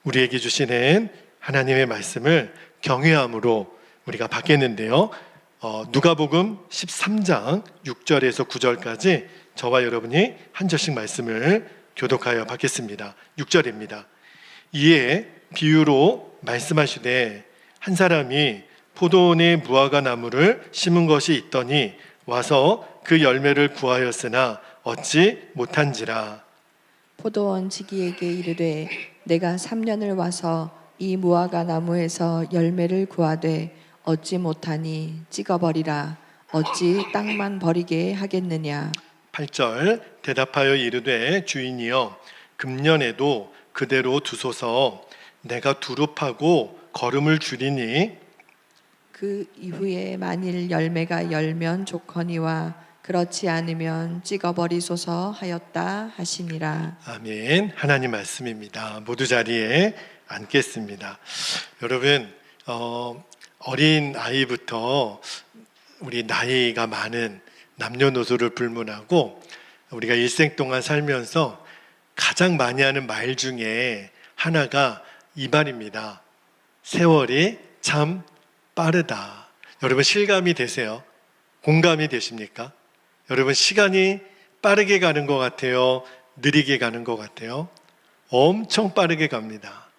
우리에게 주시는 하나님의 말씀을 경외함으로 우리가 받겠는데요. 누가복음 13장 6절에서 9절까지 저와 여러분이 한 절씩 말씀을 교독하여 받겠습니다. 6절입니다. 이에 비유로 말씀하시되 한 사람이 포도원에 무화과 나무를 심은 것이 있더니 와서 그 열매를 구하였으나 얻지 못한지라. 포도원 지기에게 이르되 내가 3년을 와서 이 무화과 나무에서 열매를 구하되 얻지 못하니 찍어버리라. 어찌 땅만 버리게 하겠느냐. 8절 대답하여 이르되 주인이여 금년에도 그대로 두소서. 내가 두릅하고 거름을 줄이니 그 이후에 만일 열매가 열면 좋거니와 그렇지 않으면 찍어버리소서 하였다 하시니라. 아멘. 하나님 말씀입니다. 모두 자리에 앉겠습니다. 여러분, 어린 아이부터 우리 나이가 많은 남녀노소를 불문하고 우리가 일생 동안 살면서 가장 많이 하는 말 중에 하나가 이 말입니다. 세월이 참 빠르다. 여러분 실감이 되세요? 공감이 되십니까? 여러분 시간이 빠르게 가는 것 같아요? 느리게 가는 것 같아요? 엄청 빠르게 갑니다.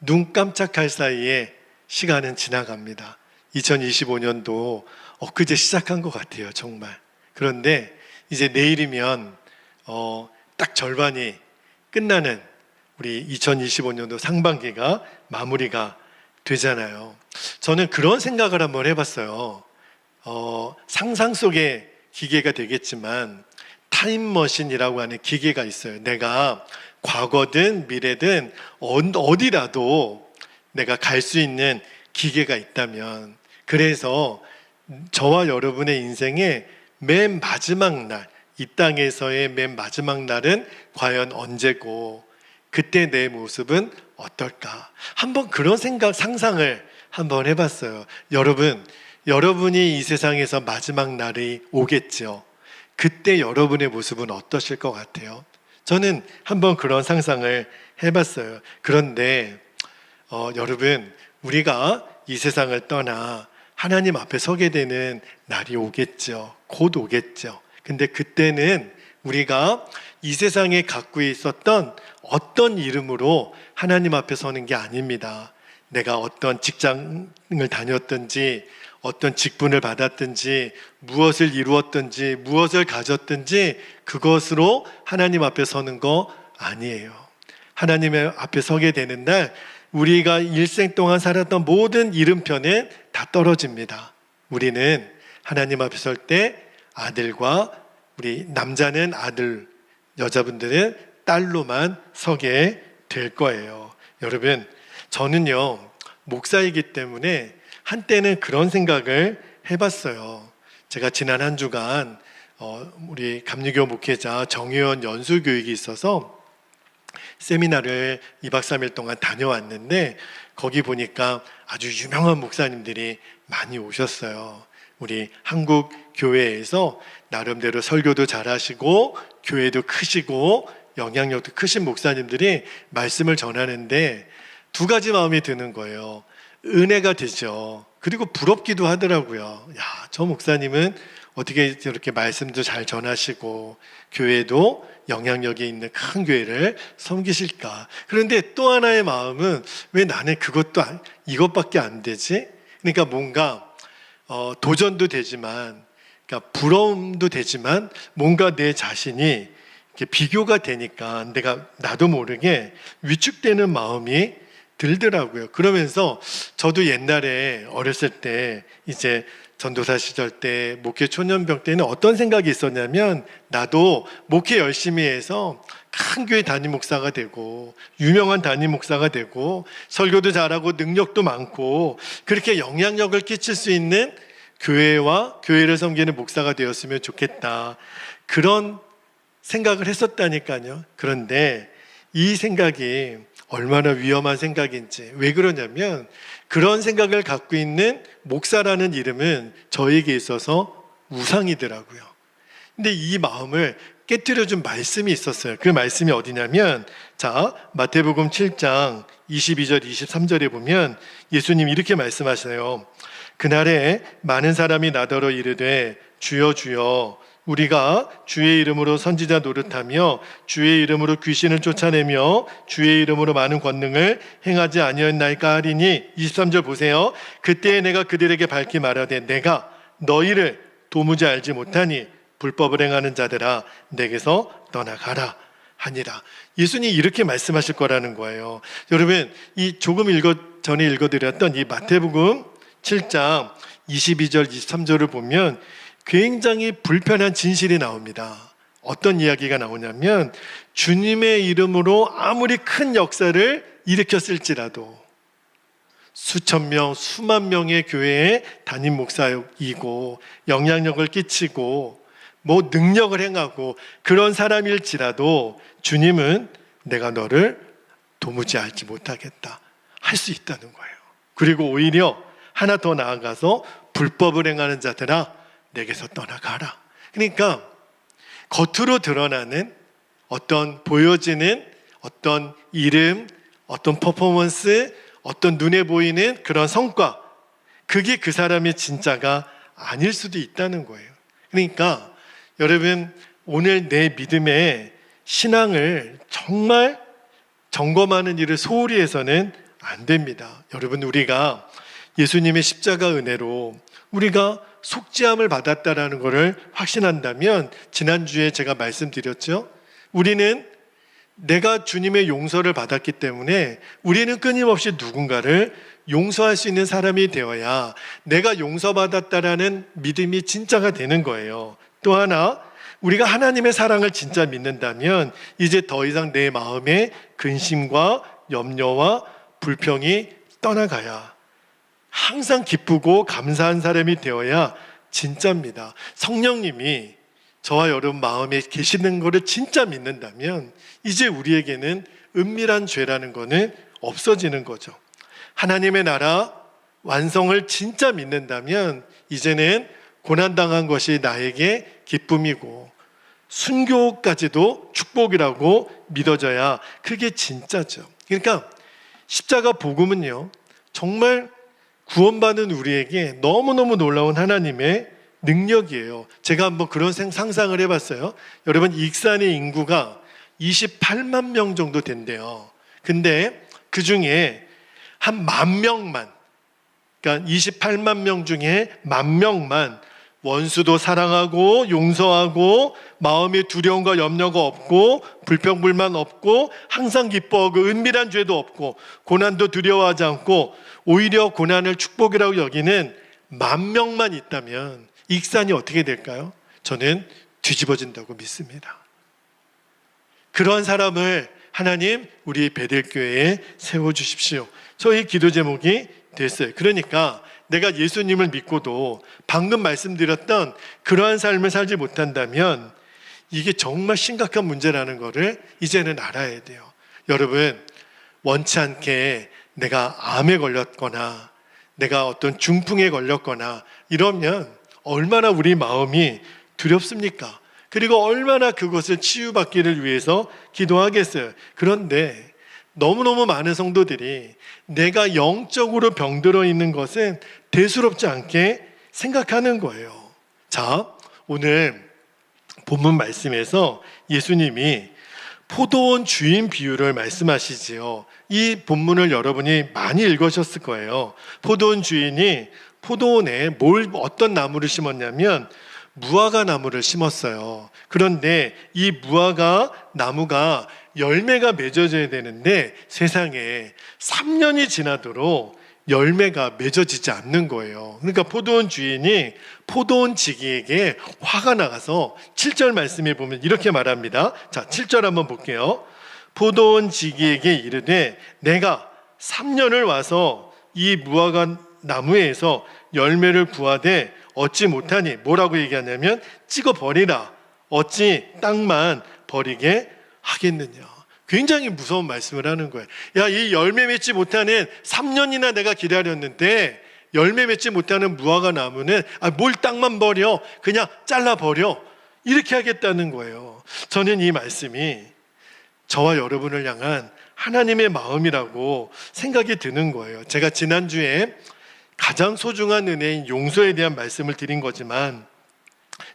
눈 깜짝할 사이에 시간은 지나갑니다. 2025년도 엊그제 시작한 것 같아요, 정말. 그런데 이제 내일이면 딱 절반이 끝나는 우리 2025년도 상반기가 마무리가 되잖아요. 저는 그런 생각을 한번 해봤어요. 상상 속의 기계가 되겠지만 타임머신이라고 하는 기계가 있어요. 내가 과거든 미래든 어디라도 내가 갈 수 있는 기계가 있다면, 그래서 저와 여러분의 인생의 맨 마지막 날, 이 땅에서의 맨 마지막 날은 과연 언제고 그때 내 모습은 어떨까? 한번 그런 상상을 한번 해봤어요. 여러분이 이 세상에서 마지막 날이 오겠죠. 그때 여러분의 모습은 어떠실 것 같아요? 저는 한번 그런 상상을 해봤어요. 그런데 여러분, 우리가 이 세상을 떠나 하나님 앞에 서게 되는 날이 오겠죠. 곧 오겠죠. 근데 그때는 우리가 이 세상에 갖고 있었던 어떤 이름으로 하나님 앞에 서는 게 아닙니다. 내가 어떤 직장을 다녔든지 어떤 직분을 받았든지 무엇을 이루었든지 무엇을 가졌든지 그것으로 하나님 앞에 서는 거 아니에요. 하나님의 앞에 서게 되는 날 우리가 일생 동안 살았던 모든 이름표는 다 떨어집니다. 우리는 하나님 앞에 설 때 아들과, 우리 남자는 아들, 여자분들은 딸로만 서게 될 거예요. 여러분, 저는요 목사이기 때문에 한때는 그런 생각을 해봤어요. 제가 지난 한 주간 우리 감리교 목회자 정의원 연수교육이 있어서 세미나를 2박 3일 동안 다녀왔는데 거기 보니까 아주 유명한 목사님들이 많이 오셨어요. 우리 한국 교회에서 나름대로 설교도 잘하시고 교회도 크시고 영향력도 크신 목사님들이 말씀을 전하는데 두 가지 마음이 드는 거예요. 은혜가 되죠. 그리고 부럽기도 하더라고요. 야, 저 목사님은 어떻게 저렇게 말씀도 잘 전하시고 교회도 영향력이 있는 큰 교회를 섬기실까. 그런데 또 하나의 마음은 왜 나는 이것밖에 안 되지? 그러니까 뭔가 도전도 되지만, 그러니까 부러움도 되지만 뭔가 내 자신이 이렇게 비교가 되니까 나도 모르게 위축되는 마음이 들더라고요. 그러면서 저도 옛날에 어렸을 때 이제 전도사 시절 때 목회 초년병 때는 어떤 생각이 있었냐면 나도 목회 열심히 해서 큰 교회 담임 목사가 되고 유명한 담임 목사가 되고 설교도 잘하고 능력도 많고 그렇게 영향력을 끼칠 수 있는 교회와 교회를 섬기는 목사가 되었으면 좋겠다. 그런 생각을 했었다니까요. 그런데 이 생각이 얼마나 위험한 생각인지. 왜 그러냐면 그런 생각을 갖고 있는 목사라는 이름은 저에게 있어서 우상이더라고요. 근데 이 마음을 깨뜨려준 말씀이 있었어요. 그 말씀이 어디냐면, 자, 마태복음 7장 22절 23절에 보면 예수님이 이렇게 말씀하시네요. 그날에 많은 사람이 나더러 이르되 주여 주여 우리가 주의 이름으로 선지자 노릇하며 주의 이름으로 귀신을 쫓아내며 주의 이름으로 많은 권능을 행하지 아니었나이까 하리니. 23절 보세요. 그때에 내가 그들에게 밝히 말하되 내가 너희를 도무지 알지 못하니 불법을 행하는 자들아 내게서 떠나가라 하니라. 예수님이 이렇게 말씀하실 거라는 거예요. 여러분, 이 조금 전에 읽어드렸던 이 마태복음 7장 22절 23절을 보면 굉장히 불편한 진실이 나옵니다. 어떤 이야기가 나오냐면, 주님의 이름으로 아무리 큰 역사를 일으켰을지라도 수천 명, 수만 명의 교회에 담임 목사이고 영향력을 끼치고 뭐 능력을 행하고 그런 사람일지라도 주님은 내가 너를 도무지 알지 못하겠다 할 수 있다는 거예요. 그리고 오히려 하나 더 나아가서 불법을 행하는 자들아 내게서 떠나가라. 그러니까 겉으로 드러나는 어떤 보여지는 어떤 이름, 어떤 퍼포먼스, 어떤 눈에 보이는 그런 성과, 그게 그 사람의 진짜가 아닐 수도 있다는 거예요. 그러니까 여러분, 오늘 내 믿음의 신앙을 정말 점검하는 일을 소홀히 해서는 안 됩니다. 여러분, 우리가 예수님의 십자가 은혜로 우리가 속죄함을 받았다라는 것을 확신한다면, 지난주에 제가 말씀드렸죠. 우리는 내가 주님의 용서를 받았기 때문에 우리는 끊임없이 누군가를 용서할 수 있는 사람이 되어야 내가 용서받았다라는 믿음이 진짜가 되는 거예요. 또 하나, 우리가 하나님의 사랑을 진짜 믿는다면 이제 더 이상 내 마음에 근심과 염려와 불평이 떠나가야 항상 기쁘고 감사한 사람이 되어야 진짜입니다. 성령님이 저와 여러분 마음에 계시는 것을 진짜 믿는다면 이제 우리에게는 은밀한 죄라는 것은 없어지는 거죠. 하나님의 나라 완성을 진짜 믿는다면 이제는 고난당한 것이 나에게 기쁨이고 순교까지도 축복이라고 믿어져야 그게 진짜죠. 그러니까 십자가 복음은요, 정말 구원받은 우리에게 너무너무 놀라운 하나님의 능력이에요. 제가 한번 그런 상상을 해봤어요. 여러분, 익산의 인구가 28만 명 정도 된대요. 근데 그 중에 한 10,000명만, 그러니까 28만 명 중에 10,000명만 원수도 사랑하고 용서하고 마음에 두려움과 염려가 없고 불평불만 없고 항상 기뻐하고 은밀한 죄도 없고 고난도 두려워하지 않고 오히려 고난을 축복이라고 여기는 10,000명만 있다면 익산이 어떻게 될까요? 저는 뒤집어진다고 믿습니다. 그런 사람을 하나님 우리 베델교회에 세워주십시오. 저희 기도 제목이 됐어요. 그러니까 내가 예수님을 믿고도 방금 말씀드렸던 그러한 삶을 살지 못한다면 이게 정말 심각한 문제라는 것을 이제는 알아야 돼요. 여러분, 원치 않게 내가 암에 걸렸거나 내가 어떤 중풍에 걸렸거나 이러면 얼마나 우리 마음이 두렵습니까? 그리고 얼마나 그것을 치유받기를 위해서 기도하겠어요. 그런데 너무너무 많은 성도들이 내가 영적으로 병들어 있는 것은 대수롭지 않게 생각하는 거예요. 자, 오늘 본문 말씀에서 예수님이 포도원 주인 비유를 말씀하시지요. 이 본문을 여러분이 많이 읽으셨을 거예요. 포도원 주인이 포도원에 어떤 나무를 심었냐면 무화과 나무를 심었어요. 그런데 이 무화과 나무가 열매가 맺어져야 되는데 세상에 3년이 지나도록 열매가 맺어지지 않는 거예요. 그러니까 포도원 주인이 포도원 지기에게 화가 나가서 7절 말씀에 보면 이렇게 말합니다. 자, 7절 한번 볼게요. 포도원 지기에게 이르되 내가 3년을 와서 이 무화과 나무에서 열매를 구하되 얻지 못하니 뭐라고 얘기하냐면 찍어버리라. 어찌 땅만 버리게 하겠느냐. 굉장히 무서운 말씀을 하는 거예요. 야, 이 열매 맺지 못하는 3년이나 내가 기다렸는데 열매 맺지 못하는 무화과 나무는 뭘 땅만 버려, 그냥 잘라버려. 이렇게 하겠다는 거예요. 저는 이 말씀이 저와 여러분을 향한 하나님의 마음이라고 생각이 드는 거예요. 제가 지난주에 가장 소중한 은혜인 용서에 대한 말씀을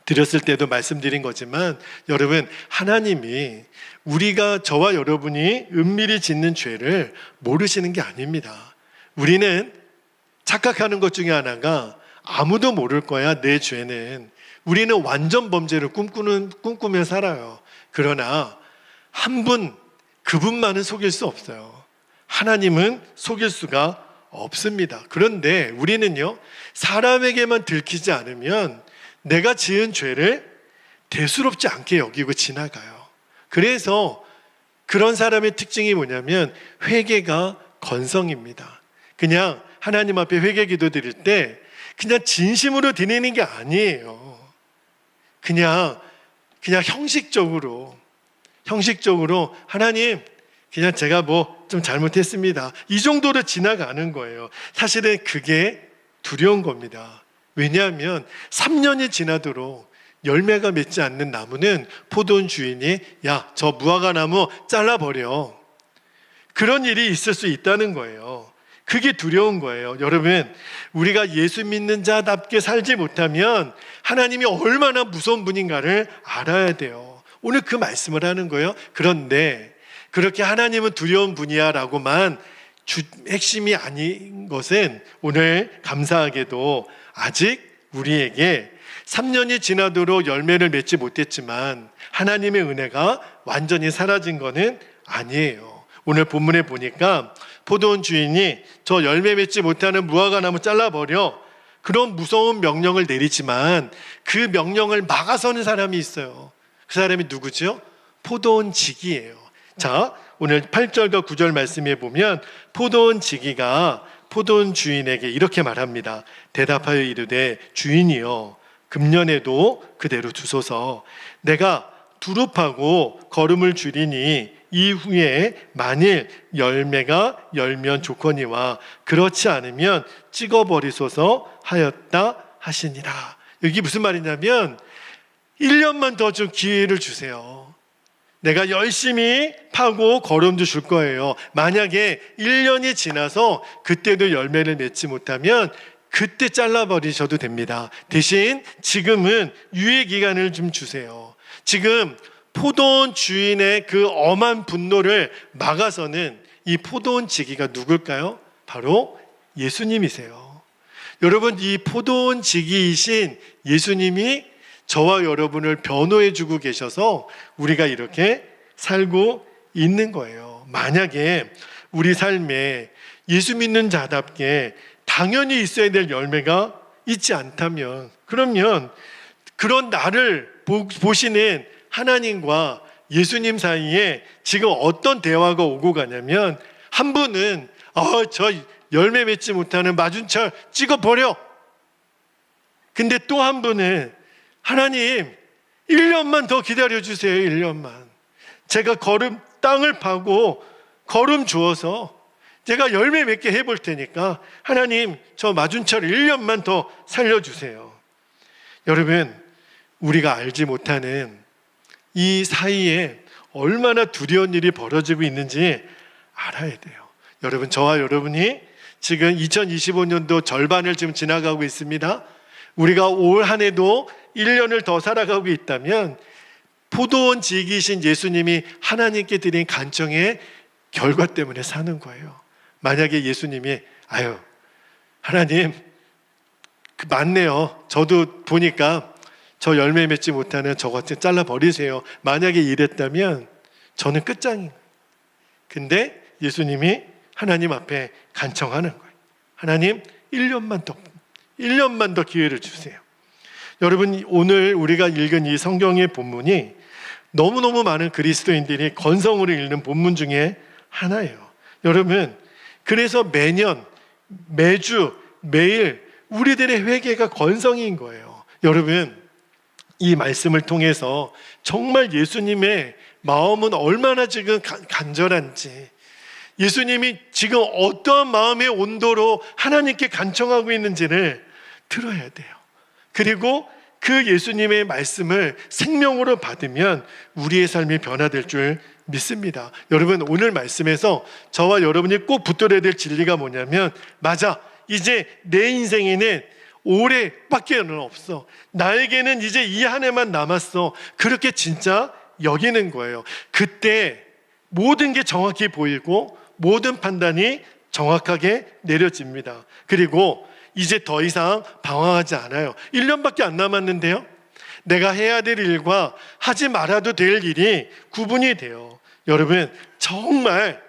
드렸을 때도 말씀드린 거지만, 여러분, 하나님이 우리가, 저와 여러분이 은밀히 짓는 죄를 모르시는 게 아닙니다. 우리는 착각하는 것 중에 하나가, 아무도 모를 거야 내 죄는. 우리는 완전 범죄를 꿈꾸며 살아요. 그러나 그분만은 속일 수 없어요. 하나님은 속일 수가 없습니다. 그런데 우리는요, 사람에게만 들키지 않으면 내가 지은 죄를 대수롭지 않게 여기고 지나가요. 그래서 그런 사람의 특징이 뭐냐면 회개가 건성입니다. 그냥 하나님 앞에 회개 기도 드릴 때 그냥 진심으로 드리는 게 아니에요. 그냥 형식적으로 하나님, 그냥 제가 좀 잘못했습니다, 이 정도로 지나가는 거예요. 사실은 그게 두려운 겁니다. 왜냐하면 3년이 지나도록 열매가 맺지 않는 나무는 포도원 주인이 야, 저 무화과 나무 잘라버려, 그런 일이 있을 수 있다는 거예요. 그게 두려운 거예요. 여러분, 우리가 예수 믿는 자답게 살지 못하면 하나님이 얼마나 무서운 분인가를 알아야 돼요. 오늘 그 말씀을 하는 거예요. 그런데 그렇게 하나님은 두려운 분이야 라고만 핵심이 아닌 것은, 오늘 감사하게도 아직 우리에게 3년이 지나도록 열매를 맺지 못했지만 하나님의 은혜가 완전히 사라진 것은 아니에요. 오늘 본문에 보니까 포도원 주인이 저 열매 맺지 못하는 무화과 나무 잘라버려, 그런 무서운 명령을 내리지만 그 명령을 막아서는 사람이 있어요. 그 사람이 누구죠? 포도원 지기예요. 자, 오늘 8절과 9절 말씀에 보면 포도원 지기가 포도원 주인에게 이렇게 말합니다. 대답하여 이르되 주인이여, 금년에도 그대로 두소서. 내가 두릅하고 거름을 줄이니 이후에 만일 열매가 열면 좋거니와 그렇지 않으면 찍어버리소서 하였다 하시니라. 여기 무슨 말이냐면 1년만 더 좀 기회를 주세요. 내가 열심히 파고 거름도 줄 거예요. 만약에 1년이 지나서 그때도 열매를 맺지 못하면 그때 잘라버리셔도 됩니다. 대신 지금은 유예 기간을 좀 주세요. 지금 포도원 주인의 그 엄한 분노를 막아서는 이 포도원 지기가 누굴까요? 바로 예수님이세요. 여러분, 이 포도원 지기이신 예수님이 저와 여러분을 변호해 주고 계셔서 우리가 이렇게 살고 있는 거예요. 만약에 우리 삶에 예수 믿는 자답게 당연히 있어야 될 열매가 있지 않다면, 그러면 그런 나를 보시는 하나님과 예수님 사이에 지금 어떤 대화가 오고 가냐면, 한 분은 저 열매 맺지 못하는 마준철 찍어버려. 근데 또 한 분은 하나님 1년만 더 기다려주세요. 1년만 제가 땅을 파고 거름 주어서 제가 열매 맺게 해볼 테니까 하나님 저 마준철 1년만 더 살려주세요. 여러분, 우리가 알지 못하는 이 사이에 얼마나 두려운 일이 벌어지고 있는지 알아야 돼요. 여러분, 저와 여러분이 지금 2025년도 절반을 지금 지나가고 있습니다. 우리가 올 한 해도 1년을 더 살아가고 있다면 포도원 지기신 예수님이 하나님께 드린 간청의 결과 때문에 사는 거예요. 만약에 예수님이 하나님 맞네요, 저도 보니까 저 열매 맺지 못하는 저것 좀 잘라버리세요, 만약에 이랬다면 저는 끝장인 거예요. 근데 예수님이 하나님 앞에 간청하는 거예요. 하나님 1년만 더 기회를 주세요. 여러분, 오늘 우리가 읽은 이 성경의 본문이 너무너무 많은 그리스도인들이 건성으로 읽는 본문 중에 하나예요. 여러분, 그래서 매년 매주 매일 우리들의 회개가 건성인 거예요. 여러분, 이 말씀을 통해서 정말 예수님의 마음은 얼마나 지금 간절한지, 예수님이 지금 어떠한 마음의 온도로 하나님께 간청하고 있는지를 들어야 돼요. 그리고 그 예수님의 말씀을 생명으로 받으면 우리의 삶이 변화될 줄 믿습니다. 여러분, 오늘 말씀에서 저와 여러분이 꼭 붙들어야 될 진리가 뭐냐면, 맞아, 이제 내 인생에는 올해밖에 없어, 나에게는 이제 이 한 해만 남았어, 그렇게 진짜 여기는 거예요. 그때 모든 게 정확히 보이고 모든 판단이 정확하게 내려집니다. 그리고 이제 더 이상 방황하지 않아요. 1년밖에 안 남았는데요, 내가 해야 될 일과 하지 말아도 될 일이 구분이 돼요. 여러분, 정말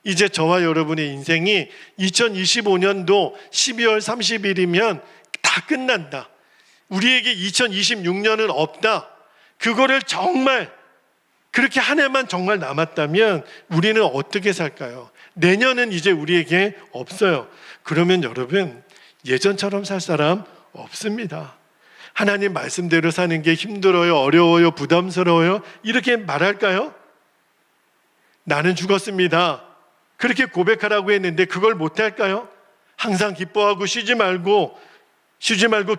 이제 저와 여러분의 인생이 2025년도 12월 30일이면 다 끝난다, 우리에게 2026년은 없다, 그거를 정말 그렇게 한 해만 정말 남았다면 우리는 어떻게 살까요? 내년은 이제 우리에게 없어요. 그러면 여러분, 예전처럼 살 사람 없습니다. 하나님 말씀대로 사는 게 힘들어요, 어려워요, 부담스러워요, 이렇게 말할까요? 나는 죽었습니다, 그렇게 고백하라고 했는데 그걸 못할까요? 항상 기뻐하고 쉬지 말고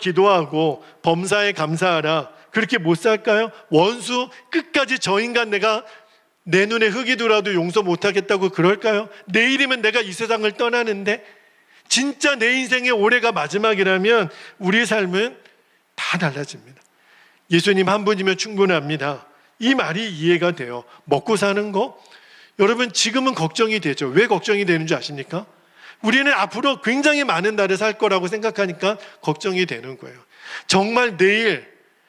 기도하고 범사에 감사하라, 그렇게 못 살까요? 원수 끝까지 저 인간 내가 내 눈에 흙이 들어와도 용서 못하겠다고 그럴까요? 내일이면 내가 이 세상을 떠나는데, 진짜 내 인생의 올해가 마지막이라면 우리의 삶은 다 달라집니다. 예수님 한 분이면 충분합니다. 이 말이 이해가 돼요. 먹고 사는 거, 여러분 지금은 걱정이 되죠. 왜 걱정이 되는 줄 아십니까? 우리는 앞으로 굉장히 많은 날을 살 거라고 생각하니까 걱정이 되는 거예요. 정말 내일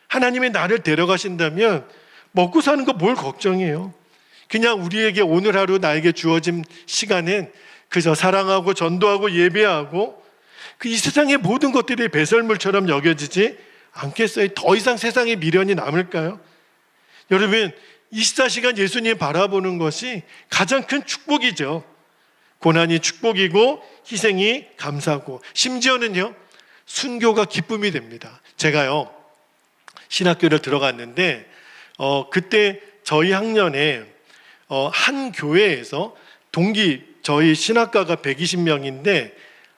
하나님의 나를 데려가신다면 먹고 사는 거 뭘 걱정해요? 그냥 우리에게 오늘 하루 나에게 주어진 시간은 그저 사랑하고 전도하고 예배하고 그 이 세상의 모든 것들이 배설물처럼 여겨지지 않겠어요? 더 이상 세상에 미련이 남을까요? 여러분, 24시간 예수님 바라보는 것이 가장 큰 축복이죠. 고난이 축복이고 희생이 감사고, 심지어는요, 순교가 기쁨이 됩니다. 제가요, 신학교를 들어갔는데 그때 저희 학년에 한 교회에서 저희 신학과가 120명인데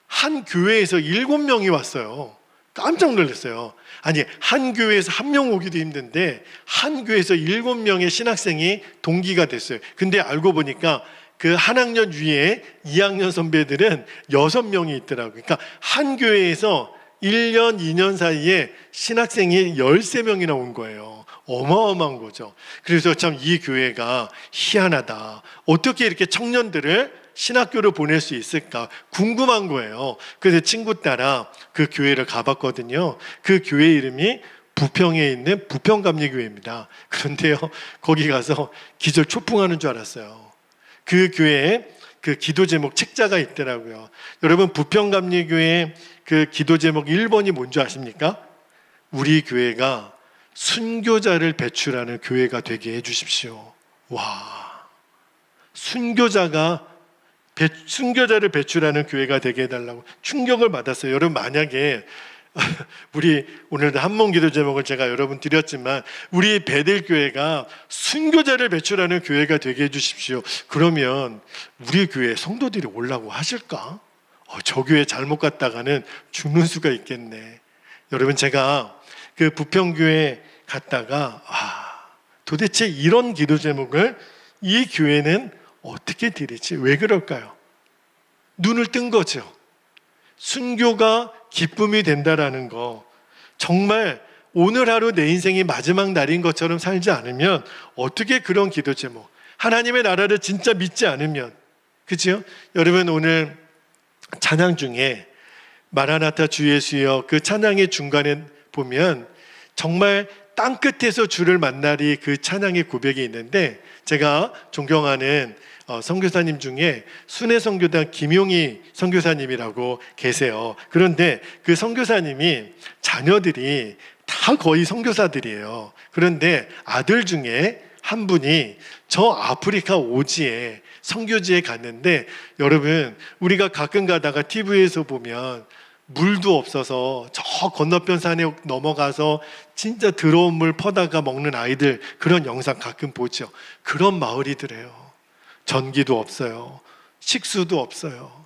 한 교회에서 7명이 왔어요. 깜짝 놀랐어요. 아니, 한 교회에서 한 명 오기도 힘든데 한 교회에서 7명의 신학생이 동기가 됐어요. 근데 알고 보니까 그 한 학년 위에 2학년 선배들은 6명이 있더라고요. 그러니까 한 교회에서 1년, 2년 사이에 신학생이 13명이나 온 거예요. 어마어마한 거죠. 그래서 참 이 교회가 희한하다, 어떻게 이렇게 청년들을 신학교로 보낼 수 있을까 궁금한 거예요. 그래서 친구 따라 그 교회를 가봤거든요. 그 교회 이름이 부평에 있는 부평감리교회입니다. 그런데요, 거기 가서 기절 초풍하는 줄 알았어요. 그 교회에 그 기도 제목 책자가 있더라고요. 여러분, 부평감리교회 그 기도 제목 1번이 뭔지 아십니까? 우리 교회가 순교자를 배출하는 교회가 되게 해주십시오. 와, 순교자를 배출하는 교회가 되게 해달라고 충격을 받았어요. 여러분, 만약에 우리 오늘도 한문 기도 제목을 제가 여러분 드렸지만 우리 베델교회가 순교자를 배출하는 교회가 되게 해주십시오, 그러면 우리 교회 성도들이 오려고 하실까? 저 교회 잘못 갔다가는 죽는 수가 있겠네. 여러분, 제가 그 부평교회 갔다가 도대체 이런 기도 제목을 이 교회는 어떻게 드리지? 왜 그럴까요? 눈을 뜬 거죠. 순교가 기쁨이 된다라는 거, 정말 오늘 하루 내 인생이 마지막 날인 것처럼 살지 않으면 어떻게 그런 기도 제목, 하나님의 나라를 진짜 믿지 않으면, 그죠? 여러분, 오늘 찬양 중에 마라나타 주 예수여, 그 찬양의 중간에 보면 정말 땅끝에서 주를 만나리, 그 찬양의 고백이 있는데, 제가 존경하는 선교사님 중에 순회선교단 김용희 선교사님이라고 계세요. 그런데 그 선교사님이 자녀들이 다 거의 선교사들이에요. 그런데 아들 중에 한 분이 저 아프리카 오지에 선교지에 갔는데, 여러분, 우리가 가끔 가다가 TV에서 보면 물도 없어서 저 건너편 산에 넘어가서 진짜 더러운 물 퍼다가 먹는 아이들, 그런 영상 가끔 보죠. 그런 마을이더래요. 전기도 없어요, 식수도 없어요.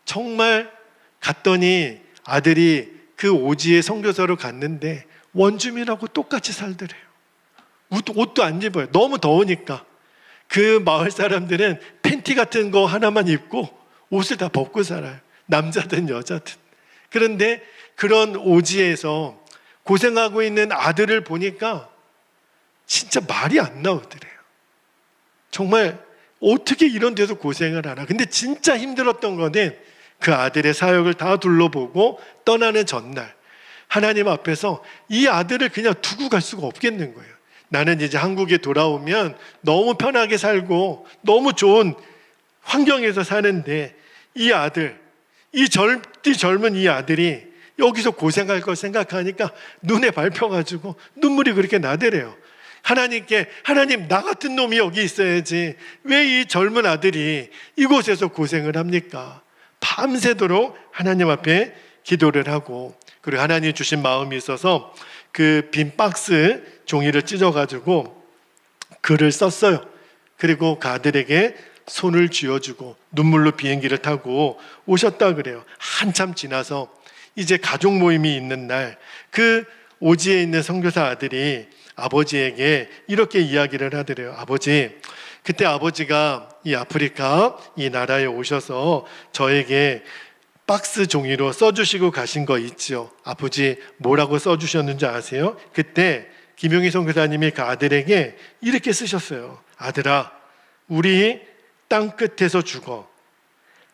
정말 갔더니 아들이 그 오지에 선교사로 갔는데 원주민하고 똑같이 살더래요. 옷도 안 입어요. 너무 더우니까. 그 마을 사람들은 팬티 같은 거 하나만 입고 옷을 다 벗고 살아요. 남자든 여자든. 그런데 그런 오지에서 고생하고 있는 아들을 보니까 진짜 말이 안 나오더래요. 정말 어떻게 이런 데서 고생을 하나. 근데 진짜 힘들었던 거는 그 아들의 사역을 다 둘러보고 떠나는 전날 하나님 앞에서 이 아들을 그냥 두고 갈 수가 없겠는 거예요. 나는 이제 한국에 돌아오면 너무 편하게 살고 너무 좋은 환경에서 사는데 이 아들, 이 젊은 이 아들이 여기서 고생할 걸 생각하니까 눈에 밟혀가지고 눈물이 그렇게 나더래요. 하나님께, 하나님, 나 같은 놈이 여기 있어야지 왜 이 젊은 아들이 이곳에서 고생을 합니까? 밤새도록 하나님 앞에 기도를 하고, 그리고 하나님 주신 마음이 있어서 그 빈 박스 종이를 찢어가지고 글을 썼어요. 그리고 그 아들에게 손을 쥐어주고 눈물로 비행기를 타고 오셨다 그래요. 한참 지나서 이제 가족 모임이 있는 날 그 오지에 있는 선교사 아들이 아버지에게 이렇게 이야기를 하더래요. 아버지, 그때 아버지가 이 아프리카 이 나라에 오셔서 저에게 박스 종이로 써주시고 가신 거 있죠. 아버지 뭐라고 써주셨는지 아세요? 그때 김용희 선교사님이 그 아들에게 이렇게 쓰셨어요. 아들아, 우리 땅 끝에서 죽어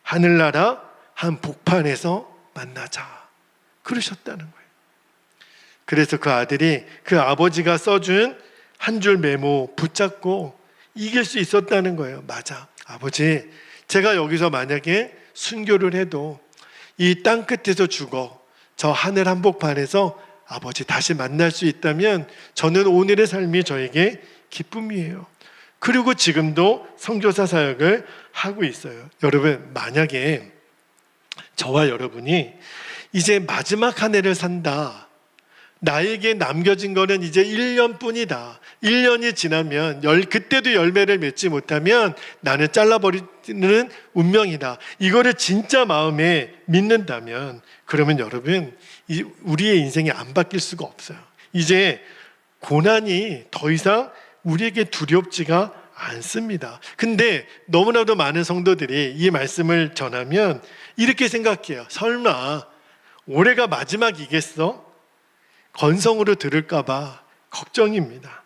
하늘나라 한 복판에서 만나자. 그러셨다는 거예요. 그래서 그 아들이 그 아버지가 써준 한 줄 메모 붙잡고 이길 수 있었다는 거예요. 맞아, 아버지, 제가 여기서 만약에 순교를 해도 이 땅 끝에서 죽어 저 하늘 한복판에서 아버지 다시 만날 수 있다면 저는 오늘의 삶이 저에게 기쁨이에요. 그리고 지금도 선교사 사역을 하고 있어요. 여러분, 만약에 저와 여러분이 이제 마지막 한 해를 산다, 나에게 남겨진 거는 이제 1년뿐이다, 1년이 지나면 그때도 열매를 맺지 못하면 나는 잘라버리는 운명이다, 이거를 진짜 마음에 믿는다면 그러면 여러분, 우리의 인생이 안 바뀔 수가 없어요. 이제 고난이 더 이상 우리에게 두렵지가 않습니다. 근데 너무나도 많은 성도들이 이 말씀을 전하면 이렇게 생각해요. 설마 올해가 마지막이겠어? 건성으로 들을까봐 걱정입니다.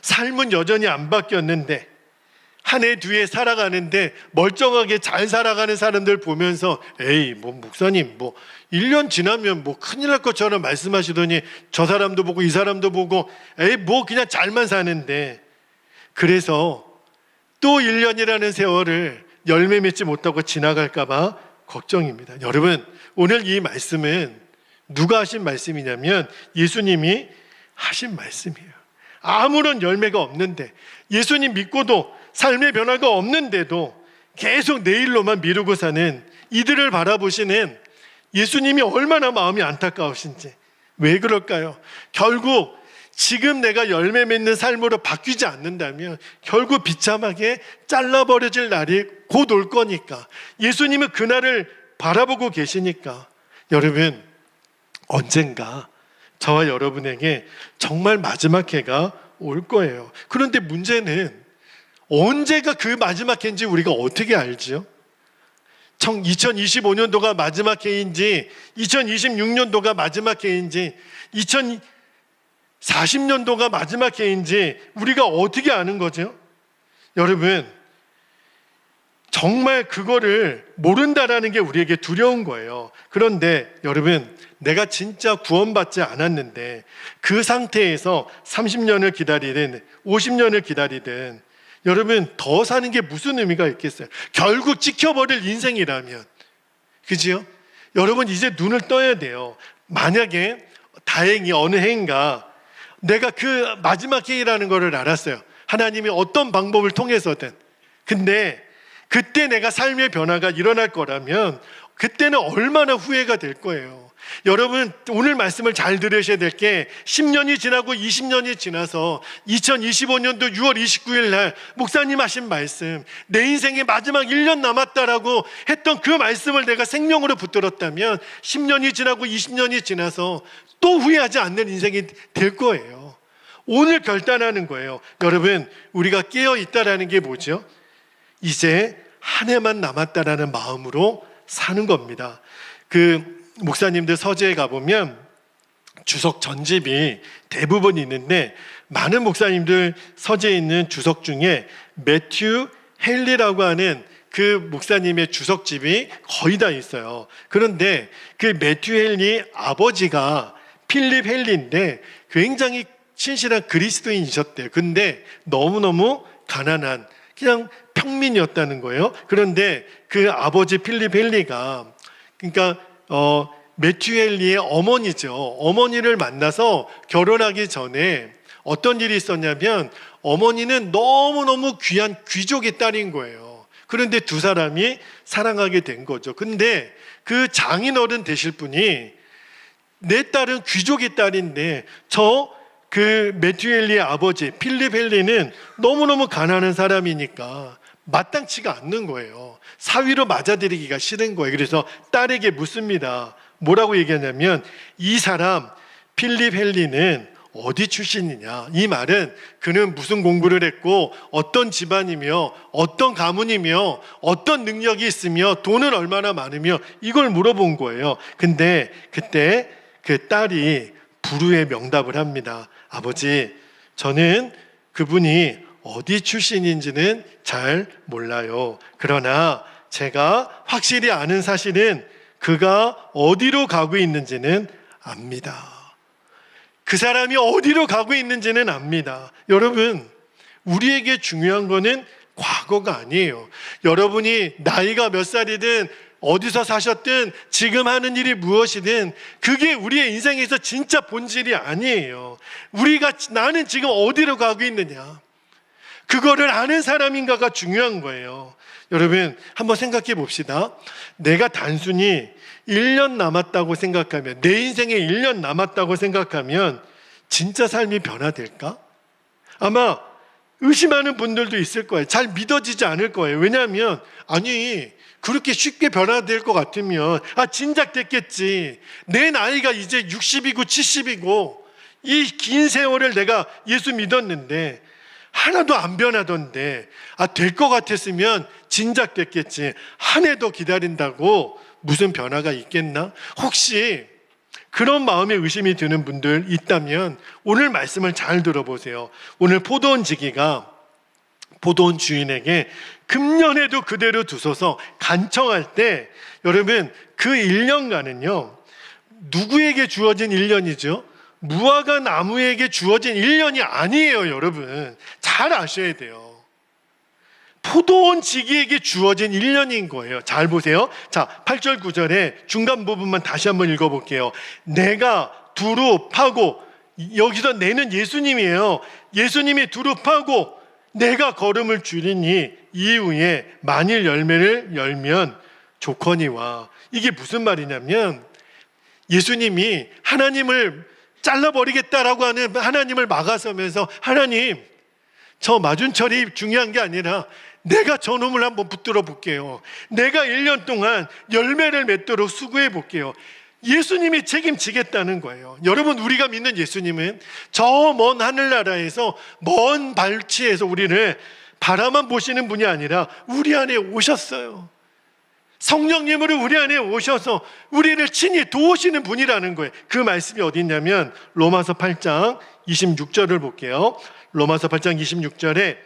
삶은 여전히 안 바뀌었는데 한 해 뒤에 살아가는데 멀쩡하게 잘 살아가는 사람들 보면서 에이, 뭐 목사님, 뭐 1년 지나면 뭐 큰일 날 것처럼 말씀하시더니 저 사람도 보고 이 사람도 보고 에이, 뭐 그냥 잘만 사는데, 그래서 또 1년이라는 세월을 열매 맺지 못하고 지나갈까봐 걱정입니다. 여러분, 오늘 이 말씀은 누가 하신 말씀이냐면 예수님이 하신 말씀이에요. 아무런 열매가 없는데, 예수님 믿고도 삶의 변화가 없는데도 계속 내일로만 미루고 사는 이들을 바라보시는 예수님이 얼마나 마음이 안타까우신지. 왜 그럴까요? 결국 지금 내가 열매 맺는 삶으로 바뀌지 않는다면 결국 비참하게 잘라버려질 날이 곧 올 거니까, 예수님은 그날을 바라보고 계시니까 여러분, 언젠가 저와 여러분에게 정말 마지막 해가 올 거예요. 그런데 문제는 언제가 그 마지막 해인지 우리가 어떻게 알지요? 2025년도가 마지막 해인지 2026년도가 마지막 해인지 2040년도가 마지막 해인지 우리가 어떻게 아는 거죠? 여러분, 정말 그거를 모른다라는 게 우리에게 두려운 거예요. 그런데 여러분, 내가 진짜 구원받지 않았는데 그 상태에서 30년을 기다리든 50년을 기다리든 여러분, 더 사는 게 무슨 의미가 있겠어요? 결국 찍혀버릴 인생이라면, 그지요? 여러분, 이제 눈을 떠야 돼요. 만약에 다행히 어느 해인가 내가 그 마지막 해이라는 거를 알았어요. 하나님이 어떤 방법을 통해서든. 근데 그때 내가 삶의 변화가 일어날 거라면 그때는 얼마나 후회가 될 거예요. 여러분, 오늘 말씀을 잘 들으셔야 될 게 10년이 지나고 20년이 지나서 2025년도 6월 29일 날 목사님 하신 말씀, 내 인생의 마지막 1년 남았다라고 했던 그 말씀을 내가 생명으로 붙들었다면 10년이 지나고 20년이 지나서 또 후회하지 않는 인생이 될 거예요. 오늘 결단하는 거예요. 여러분, 우리가 깨어 있다라는 게 뭐죠? 이제 한 해만 남았다라는 마음으로 사는 겁니다. 그 목사님들 서재에 가보면 주석 전집이 대부분 있는데, 많은 목사님들 서재에 있는 주석 중에 매튜 헨리라고 하는 그 목사님의 주석집이 거의 다 있어요. 그런데 그 매튜 헨리 아버지가 필립 헨리인데 굉장히 신실한 그리스도인이셨대요. 근데 너무너무 가난한 그냥 평민이었다는 거예요. 그런데 그 아버지 필립 헨리가, 그러니까 매튜 헨리의 어머니죠. 어머니를 만나서 결혼하기 전에 어떤 일이 있었냐면, 어머니는 너무너무 귀한 귀족의 딸인 거예요. 그런데 두 사람이 사랑하게 된 거죠. 근데 그 장인어른 되실 분이, 내 딸은 귀족의 딸인데 그 매튜 헨리의 아버지 필립 헨리는 너무너무 가난한 사람이니까 마땅치가 않는 거예요. 사위로 맞아들이기가 싫은 거예요. 그래서 딸에게 묻습니다. 뭐라고 얘기하냐면, 이 사람 필립 헨리는 어디 출신이냐? 이 말은 그는 무슨 공부를 했고 어떤 집안이며 어떤 가문이며 어떤 능력이 있으며 돈은 얼마나 많으며 이걸 물어본 거예요. 근데 그때 그 딸이 불후의 명답을 합니다. 아버지, 저는 그분이 어디 출신인지는 잘 몰라요. 그러나 제가 확실히 아는 사실은 그가 어디로 가고 있는지는 압니다. 그 사람이 어디로 가고 있는지는 압니다. 여러분, 우리에게 중요한 거는 과거가 아니에요. 여러분이 나이가 몇 살이든 어디서 사셨든 지금 하는 일이 무엇이든 그게 우리의 인생에서 진짜 본질이 아니에요. 나는 지금 어디로 가고 있느냐, 그거를 아는 사람인가가 중요한 거예요. 여러분, 한번 생각해 봅시다. 내가 단순히 1년 남았다고 생각하면, 내 인생에 1년 남았다고 생각하면 진짜 삶이 변화될까? 아마 의심하는 분들도 있을 거예요. 잘 믿어지지 않을 거예요. 왜냐하면, 아니, 그렇게 쉽게 변화될 것 같으면 진작 됐겠지. 내 나이가 이제 60이고 70이고 이 긴 세월을 내가 예수 믿었는데 하나도 안 변하던데, 될 것 같았으면 진작 됐겠지. 한 해 더 기다린다고 무슨 변화가 있겠나? 혹시 그런 마음에 의심이 드는 분들 있다면 오늘 말씀을 잘 들어보세요. 오늘 포도원 지기가 포도원 주인에게 금년에도 그대로 두소서 간청할 때, 여러분, 그 1년간은요 누구에게 주어진 1년이죠? 무화과 나무에게 주어진 1년이 아니에요. 여러분, 잘 아셔야 돼요. 포도원 지기에게 주어진 1년인 거예요. 잘 보세요. 자, 8절 9절에 중간 부분만 다시 한번 읽어볼게요. 내가 두루 파고, 여기서 내는 예수님이에요. 예수님이 두루 파고 내가 걸음을 줄이니 이후에 만일 열매를 열면 조커니와. 이게 무슨 말이냐면, 예수님이 하나님을 잘라버리겠다라고 하는 하나님을 막아서면서, 하나님, 저 맞은철이 중요한 게 아니라 내가 저놈을 한번 붙들어 볼게요. 내가 1년 동안 열매를 맺도록 수고해 볼게요. 예수님이 책임지겠다는 거예요. 여러분, 우리가 믿는 예수님은 저 먼 하늘나라에서, 먼 발치에서 우리를 바라만 보시는 분이 아니라 우리 안에 오셨어요. 성령님으로 우리 안에 오셔서 우리를 친히 도우시는 분이라는 거예요. 그 말씀이 어디 있냐면 로마서 8장 26절을 볼게요. 로마서 8장 26절에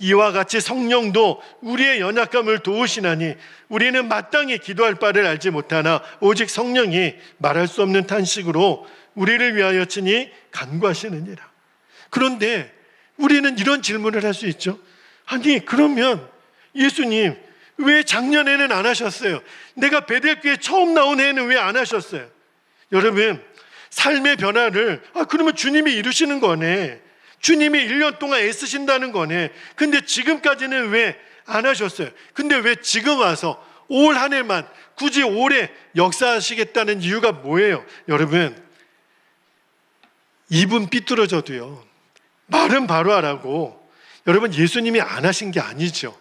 이와 같이 성령도 우리의 연약함을 도우시나니 우리는 마땅히 기도할 바를 알지 못하나 오직 성령이 말할 수 없는 탄식으로 우리를 위하여 친히 간구하시느니라. 그런데 우리는 이런 질문을 할 수 있죠. 아니, 그러면 예수님 왜 작년에는 안 하셨어요? 내가 베델교회 처음 나온 해에는 왜 안 하셨어요? 여러분, 삶의 변화를 그러면 주님이 이루시는 거네. 주님이 1년 동안 애쓰신다는 거네. 근데 지금까지는 왜 안 하셨어요. 근데 왜 지금 와서 올 한 해만 굳이 올해 역사하시겠다는 이유가 뭐예요? 여러분, 입은 삐뚤어져도요, 말은 바로 하라고. 여러분, 예수님이 안 하신 게 아니죠.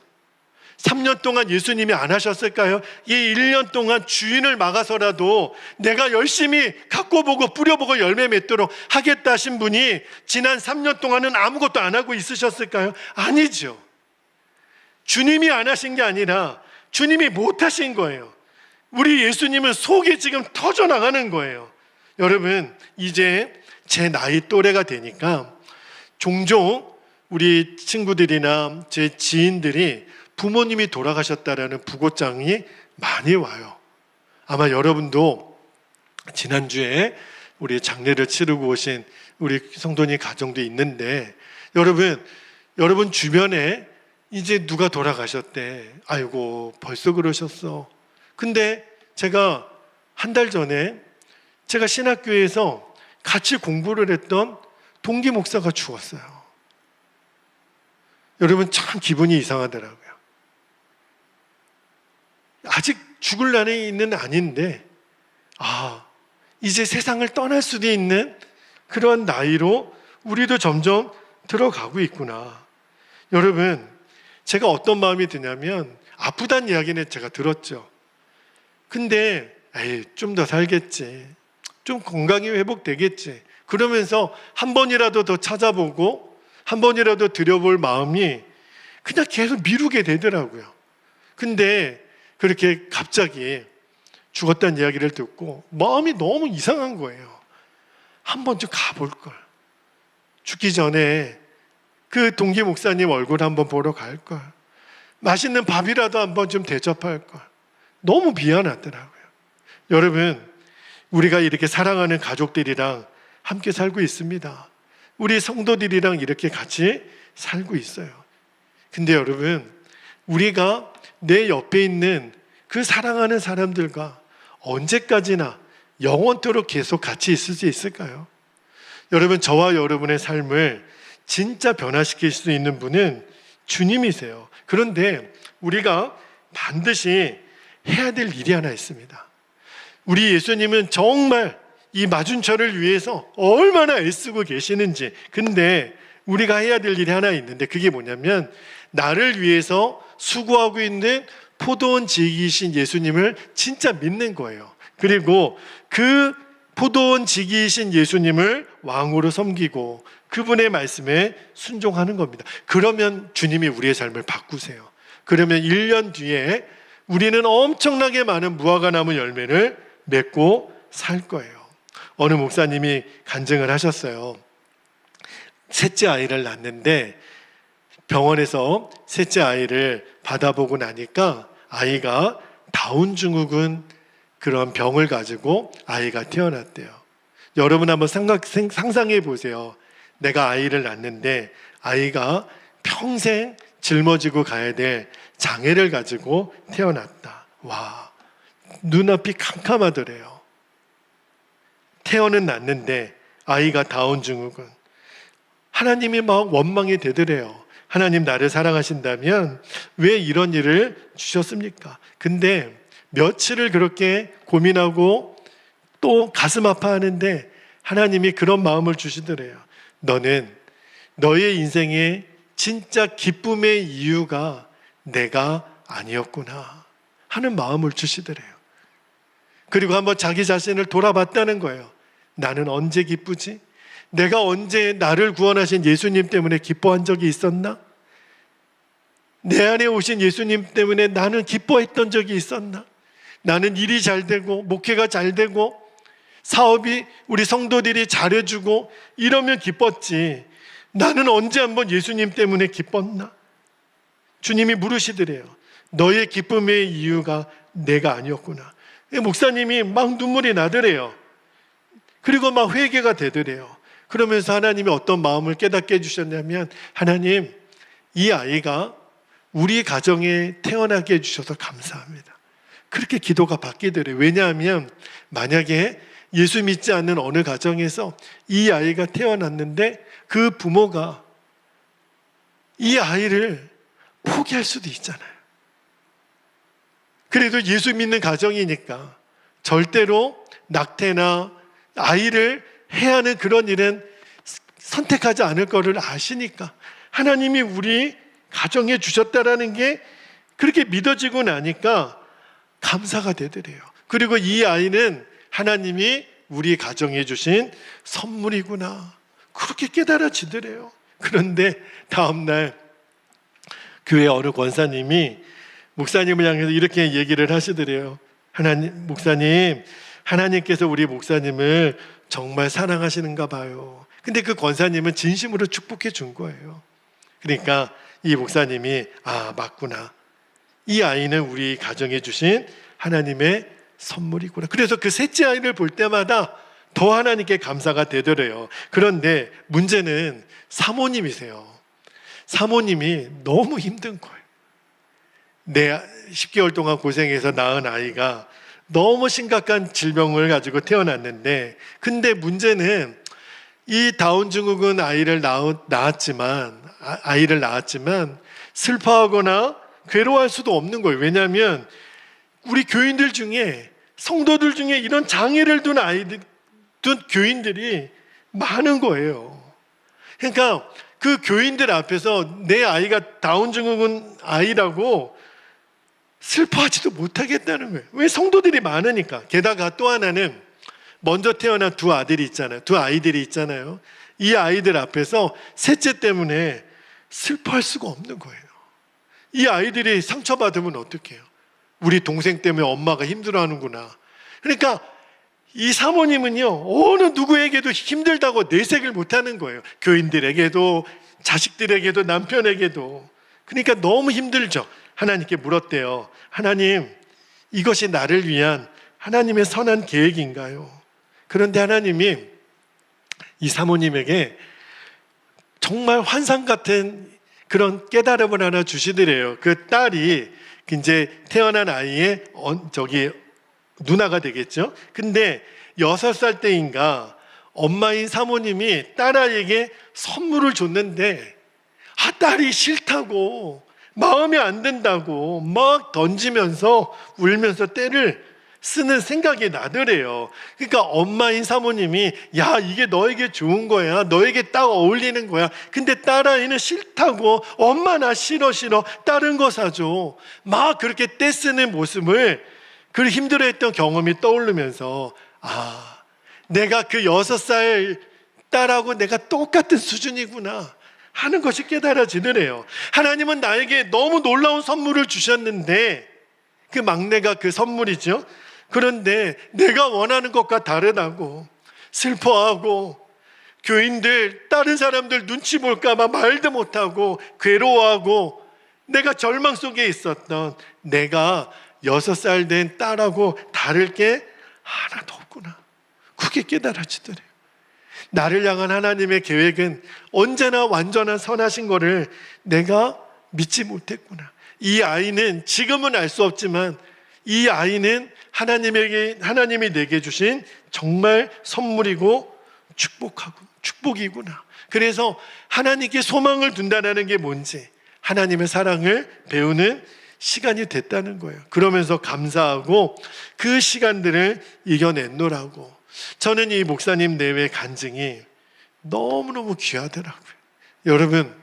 3년 동안 예수님이 안 하셨을까요? 이 1년 동안 주인을 막아서라도 내가 열심히 갖고 보고 뿌려보고 열매 맺도록 하겠다 하신 분이 지난 3년 동안은 아무것도 안 하고 있으셨을까요? 아니죠. 주님이 안 하신 게 아니라 주님이 못 하신 거예요. 우리 예수님은 속이 지금 터져나가는 거예요. 여러분, 이제 제 나이 또래가 되니까 종종 우리 친구들이나 제 지인들이 부모님이 돌아가셨다라는 부고장이 많이 와요. 아마 여러분도 지난주에 우리 장례를 치르고 오신 우리 성도님 가정도 있는데, 여러분 주변에 이제 누가 돌아가셨대. 아이고, 벌써 그러셨어. 근데 제가 한 달 전에 제가 신학교에서 같이 공부를 했던 동기 목사가 죽었어요. 여러분, 참 기분이 이상하더라고요. 아직 죽을 날에는 아닌데, 이제 세상을 떠날 수도 있는 그런 나이로 우리도 점점 들어가고 있구나. 여러분, 제가 어떤 마음이 드냐면, 아프다는 이야기는 제가 들었죠. 근데 좀 더 살겠지, 좀 건강이 회복되겠지, 그러면서 한 번이라도 더 찾아보고 한 번이라도 들여볼 마음이 그냥 계속 미루게 되더라고요. 근데 그렇게 갑자기 죽었다는 이야기를 듣고 마음이 너무 이상한 거예요. 한 번 좀 가볼 걸. 죽기 전에 그 동기 목사님 얼굴 한번 보러 갈 걸. 맛있는 밥이라도 한번 좀 대접할 걸. 너무 미안하더라고요. 여러분, 우리가 이렇게 사랑하는 가족들이랑 함께 살고 있습니다. 우리 성도들이랑 이렇게 같이 살고 있어요. 근데 여러분, 우리가 내 옆에 있는 그 사랑하는 사람들과 언제까지나 영원토록 계속 같이 있을 수 있을까요? 여러분, 저와 여러분의 삶을 진짜 변화시킬 수 있는 분은 주님이세요. 그런데 우리가 반드시 해야 될 일이 하나 있습니다. 우리 예수님은 정말 이 맞은처를 위해서 얼마나 애쓰고 계시는지. 근데 우리가 해야 될 일이 하나 있는데, 그게 뭐냐면 나를 위해서 수고하고 있는 포도원 지기이신 예수님을 진짜 믿는 거예요. 그리고 그 포도원 지기이신 예수님을 왕으로 섬기고 그분의 말씀에 순종하는 겁니다. 그러면 주님이 우리의 삶을 바꾸세요. 그러면 1년 뒤에 우리는 엄청나게 많은 무화과 나무 열매를 맺고 살 거예요. 어느 목사님이 간증을 하셨어요. 셋째 아이를 낳는데 병원에서 셋째 아이를 받아보고 나니까 아이가 다운 증후군 그런 병을 가지고 아이가 태어났대요. 여러분 한번 상상해 보세요. 내가 아이를 낳는데 아이가 평생 짊어지고 가야 될 장애를 가지고 태어났다. 와, 눈앞이 캄캄하더래요. 태어는 났는데 아이가 다운 증후군. 하나님이 막 원망이 되더래요. 하나님, 나를 사랑하신다면 왜 이런 일을 주셨습니까? 근데 며칠을 그렇게 고민하고 또 가슴 아파하는데 하나님이 그런 마음을 주시더래요. 너는 너의 인생의 진짜 기쁨의 이유가 내가 아니었구나 하는 마음을 주시더래요. 그리고 한번 자기 자신을 돌아봤다는 거예요. 나는 언제 기쁘지? 내가 언제 나를 구원하신 예수님 때문에 기뻐한 적이 있었나? 내 안에 오신 예수님 때문에 나는 기뻐했던 적이 있었나? 나는 일이 잘 되고 목회가 잘 되고 사업이 우리 성도들이 잘해주고 이러면 기뻤지, 나는 언제 한번 예수님 때문에 기뻤나? 주님이 물으시더래요. 너의 기쁨의 이유가 내가 아니었구나. 목사님이 막 눈물이 나더래요. 그리고 막 회개가 되더래요. 그러면서 하나님이 어떤 마음을 깨닫게 해주셨냐면, 하나님, 이 아이가 우리 가정에 태어나게 해주셔서 감사합니다. 그렇게 기도가 바뀌더래요. 왜냐하면 만약에 예수 믿지 않는 어느 가정에서 이 아이가 태어났는데 그 부모가 이 아이를 포기할 수도 있잖아요. 그래도 예수 믿는 가정이니까 절대로 낙태나 아이를 해야 하는 그런 일은 선택하지 않을 거를 아시니까 하나님이 우리 가정에 주셨다라는 게 그렇게 믿어지고 나니까 감사가 되더래요. 그리고 이 아이는 하나님이 우리 가정에 주신 선물이구나, 그렇게 깨달아지더래요. 그런데 다음날 교회 어느 권사님이 목사님을 향해서 이렇게 얘기를 하시더래요. 목사님, 하나님께서 우리 목사님을 정말 사랑하시는가 봐요. 근데 그 권사님은 진심으로 축복해 준 거예요. 그러니까 이 목사님이 맞구나, 이 아이는 우리 가정에 주신 하나님의 선물이구나. 그래서 그 셋째 아이를 볼 때마다 더 하나님께 감사가 되더래요. 그런데 문제는 사모님이세요. 사모님이 너무 힘든 거예요. 내 10개월 동안 고생해서 낳은 아이가 너무 심각한 질병을 가지고 태어났는데, 근데 문제는 이 다운 증후군 아이를 낳았지만 슬퍼하거나 괴로워할 수도 없는 거예요. 왜냐하면 우리 교인들 중에, 성도들 중에 이런 장애를 둔 교인들이 많은 거예요. 그러니까 그 교인들 앞에서 내 아이가 다운 증후군 아이라고 슬퍼하지도 못하겠다는 거예요. 왜? 성도들이 많으니까. 게다가 또 하나는 먼저 태어난 두 아이들이 있잖아요. 이 아이들 앞에서 셋째 때문에 슬퍼할 수가 없는 거예요. 이 아이들이 상처받으면 어떡해요? 우리 동생 때문에 엄마가 힘들어하는구나. 그러니까 이 사모님은요, 어느 누구에게도 힘들다고 내색을 못하는 거예요. 교인들에게도, 자식들에게도, 남편에게도. 그러니까 너무 힘들죠. 하나님께 물었대요. 하나님, 이것이 나를 위한 하나님의 선한 계획인가요? 그런데 하나님이 이 사모님에게 정말 환상 같은 그런 깨달음을 하나 주시더래요. 그 딸이 이제 태어난 아이의 누나가 되겠죠. 근데 6살 때인가 엄마인 사모님이 딸아이에게 선물을 줬는데 딸이 싫다고, 마음에 안 든다고 막 던지면서 울면서 때를 쓰는 생각이 나더래요. 그러니까 엄마인 사모님이 야, 이게 너에게 좋은 거야, 너에게 딱 어울리는 거야. 근데 딸아이는 싫다고, 엄마 나 싫어, 다른 거 사줘, 막 그렇게 떼 쓰는 모습을, 그 힘들어했던 경험이 떠오르면서 내가 그 6살 딸하고 내가 똑같은 수준이구나 하는 것이 깨달아지더래요. 하나님은 나에게 너무 놀라운 선물을 주셨는데, 그 막내가 그 선물이죠. 그런데 내가 원하는 것과 다르다고 슬퍼하고, 교인들, 다른 사람들 눈치 볼까 봐 말도 못하고 괴로워하고, 내가 절망 속에 있었던 내가 6살 된 딸하고 다를 게 하나도 없구나, 그게 깨달아지더래요. 나를 향한 하나님의 계획은 언제나 완전한 선하신 거를 내가 믿지 못했구나. 이 아이는 지금은 알 수 없지만 이 아이는 하나님이 내게 주신 정말 선물이고 축복이구나. 그래서 하나님께 소망을 둔다는 게 뭔지, 하나님의 사랑을 배우는 시간이 됐다는 거예요. 그러면서 감사하고 그 시간들을 이겨냈노라고. 저는 이 목사님 내외 간증이 너무너무 귀하더라고요. 여러분,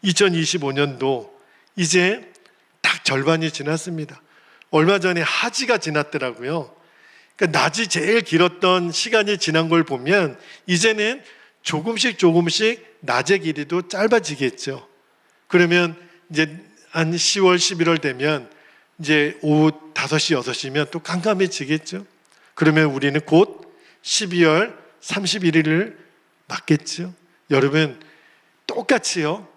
2025년도 이제 딱 절반이 지났습니다. 얼마 전에 하지가 지났더라고요. 그러니까 낮이 제일 길었던 시간이 지난 걸 보면 이제는 조금씩 낮의 길이도 짧아지겠죠. 그러면 이제 한 10월, 11월 되면 이제 오후 5시, 6시면 또 깜깜해지겠죠. 그러면 우리는 곧 12월 31일을 맞겠죠. 여러분, 똑같이요,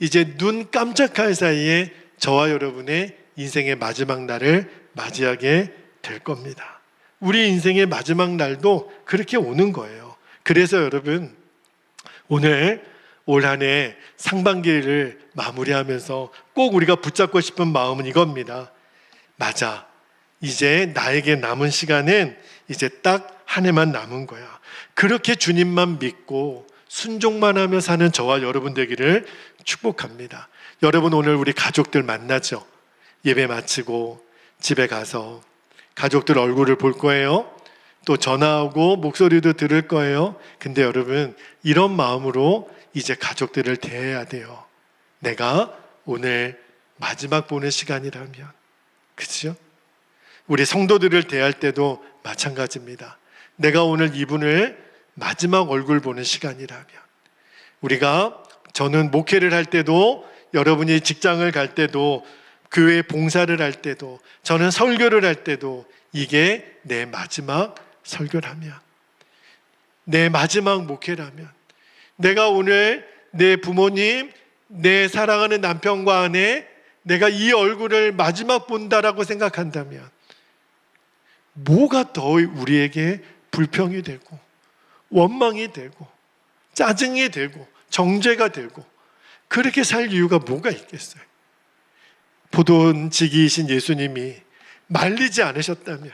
이제 눈 깜짝할 사이에 저와 여러분의 인생의 마지막 날을 맞이하게 될 겁니다. 우리 인생의 마지막 날도 그렇게 오는 거예요. 그래서 여러분, 오늘 올 한 해 상반기를 마무리하면서 꼭 우리가 붙잡고 싶은 마음은 이겁니다. 맞아, 이제 나에게 남은 시간은 이제 딱 한 해만 남은 거야. 그렇게 주님만 믿고 순종만 하며 사는 저와 여러분 되기를 축복합니다. 여러분 오늘 우리 가족들 만나죠? 예배 마치고 집에 가서 가족들 얼굴을 볼 거예요. 또 전화하고 목소리도 들을 거예요. 근데 여러분 이런 마음으로 이제 가족들을 대해야 돼요. 내가 오늘 마지막 보는 시간이라면. 그렇죠? 우리 성도들을 대할 때도 마찬가지입니다. 내가 오늘 이분을 마지막 얼굴 보는 시간이라면. 저는 목회를 할 때도, 여러분이 직장을 갈 때도, 교회 봉사를 할 때도, 저는 설교를 할 때도 이게 내 마지막 설교라면, 내 마지막 목회라면, 내가 오늘 내 부모님, 내 사랑하는 남편과 아내, 내가 이 얼굴을 마지막 본다라고 생각한다면 뭐가 더 우리에게 불평이 되고 원망이 되고 짜증이 되고 정죄가 되고 그렇게 살 이유가 뭐가 있겠어요? 포도원지기이신 예수님이 말리지 않으셨다면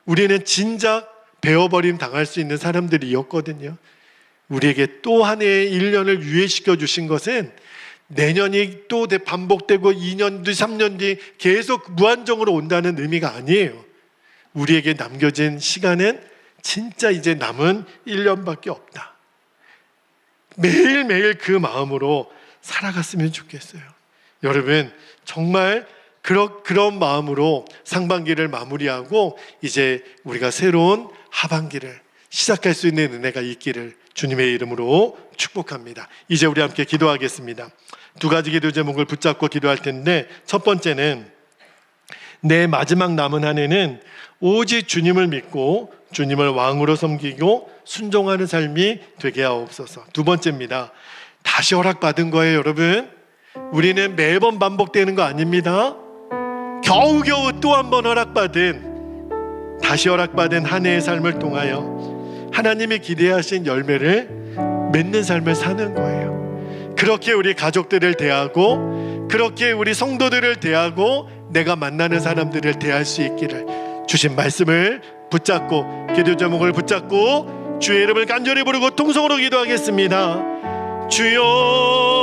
우리는 진작 베어버림 당할 수 있는 사람들이었거든요. 우리에게 또 한 해의 1년을 유예시켜 주신 것은 내년이 또 반복되고 2년 뒤 3년 뒤 계속 무한정으로 온다는 의미가 아니에요. 우리에게 남겨진 시간은 진짜 이제 남은 1년밖에 없다. 매일매일 그 마음으로 살아갔으면 좋겠어요. 여러분 정말 그런 마음으로 상반기를 마무리하고 이제 우리가 새로운 하반기를 시작할 수 있는 은혜가 있기를 주님의 이름으로 축복합니다. 이제 우리 함께 기도하겠습니다. 두 가지 기도 제목을 붙잡고 기도할 텐데, 첫 번째는 내 마지막 남은 한 해는 오직 주님을 믿고 주님을 왕으로 섬기고 순종하는 삶이 되게 하옵소서. 두 번째입니다. 다시 허락받은 거예요, 여러분. 우리는 매번 반복되는 거 아닙니다. 겨우겨우 또 한 번 다시 허락받은 한 해의 삶을 통하여 하나님이 기대하신 열매를 맺는 삶을 사는 거예요. 그렇게 우리 가족들을 대하고, 그렇게 우리 성도들을 대하고, 내가 만나는 사람들을 대할 수 있기를 주신 말씀을 붙잡고, 기도 제목을 붙잡고 주의 이름을 간절히 부르고 통성으로 기도하겠습니다. 주여